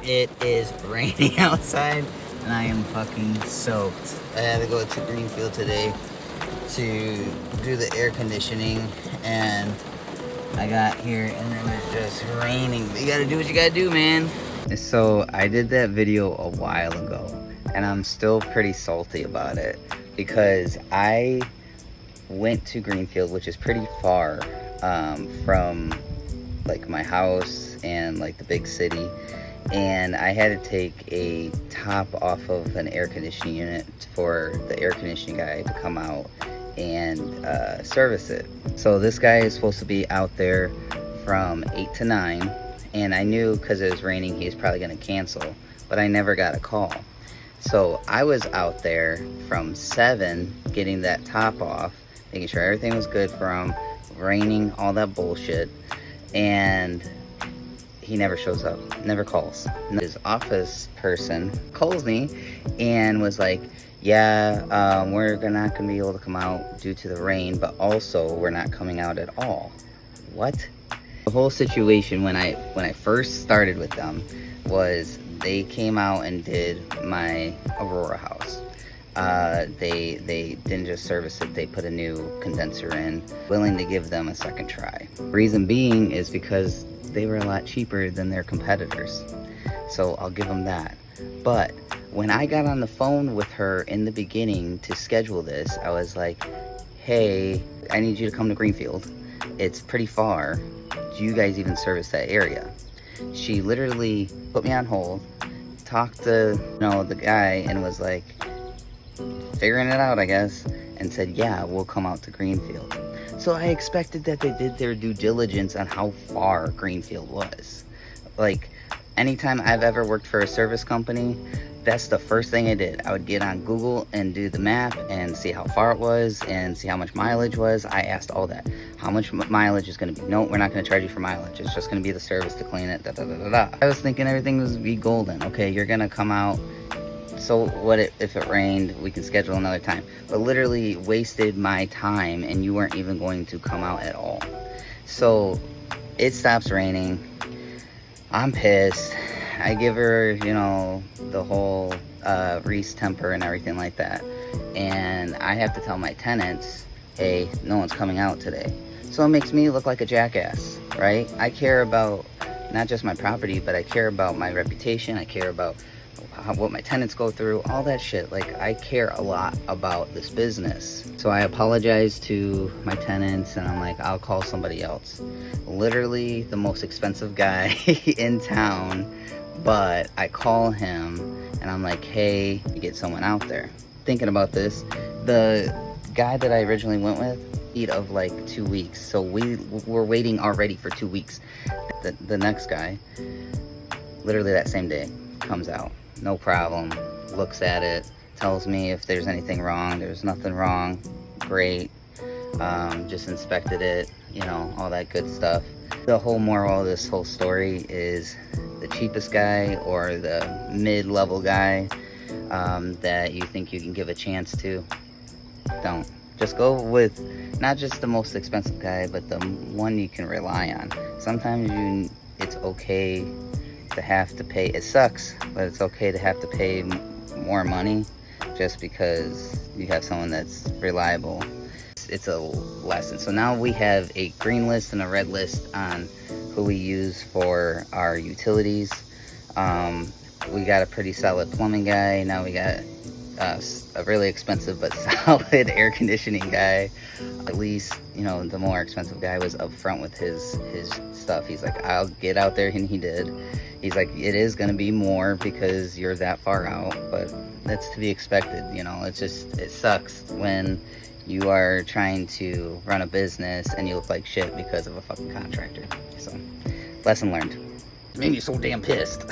It is raining outside and I am fucking soaked. I had to go to Greenfield today to do the air conditioning, and I got here and it was just raining. You gotta do what you gotta do, man. So I did that video a while ago and I'm still pretty salty about it because I went to Greenfield, which is pretty far from like my house and like the big city, and I had to take a top off of an air conditioning unit for the air conditioning guy to come out and service it. So this guy is supposed to be out there from 8 to 9, and I knew because it was raining he was probably going to cancel, but I never got a call. So I was out there from 7 getting that top off, making sure everything was good for him, raining, all that bullshit, and he never shows up, never calls. His office person calls me and was like, yeah, we're not gonna be able to come out due to the rain, but also we're not coming out at all. What? The whole situation when I first started with them was they came out and did my Aurora house. They didn't just service it, they put a new condenser in, willing to give them a second try. Reason being is because they were a lot cheaper than their competitors. So I'll give them that. But when I got on the phone with her in the beginning to schedule this, I was like, hey, I need you to come to Greenfield. It's pretty far. Do you guys even service that area? She literally put me on hold, talked to the guy, and was like figuring it out, I guess, and said, yeah, we'll come out to Greenfield. So I expected that they did their due diligence on how far Greenfield was. Like, anytime I've ever worked for a service company, that's the first thing I did. I would get on Google and do the map and see how far it was and see how much mileage was. I asked all that. How much mileage is going to be? No, we're not going to charge you for mileage. It's just going to be the service to clean it. I was thinking everything was be golden. Okay, you're going to come out. So what if it rained? We can schedule another time. But literally wasted my time, and you weren't even going to come out at all. So it stops raining. I'm pissed. I give her, the whole Reese temper and everything like that. And I have to tell my tenants, hey, no one's coming out today. So it makes me look like a jackass, right? I care about not just my property, but I care about my reputation. I care about what my tenants go through, all that shit. Like, I care a lot about this business. So I apologize to my tenants, and I'm like, I'll call somebody else. Literally the most expensive guy in town, but I call him and I'm like, hey, you get someone out there. Thinking about this, the guy that I originally went with, of like 2 weeks, so we were waiting already for 2 weeks. The next guy, literally that same day, comes out, no problem, looks at it, tells me if there's anything wrong. There's nothing wrong, great, just inspected it, all that good stuff. The whole moral of this whole story is the cheapest guy or the mid-level guy that you think you can give a chance to, don't. Just go with not just the most expensive guy, but the one you can rely on. Sometimes it's okay to have to pay. It sucks, but it's okay to have to pay more money just because you have someone that's reliable. It's a lesson. So now we have a green list and a red list on who we use for our utilities. We got a pretty solid plumbing guy. Now we got a really expensive but solid air conditioning guy. At least, the more expensive guy was upfront with his stuff. He's like, I'll get out there, and he did. He's like, it is going to be more because you're that far out, but that's to be expected. It sucks when you are trying to run a business and you look like shit because of a fucking contractor. So, lesson learned. It made me so damn pissed,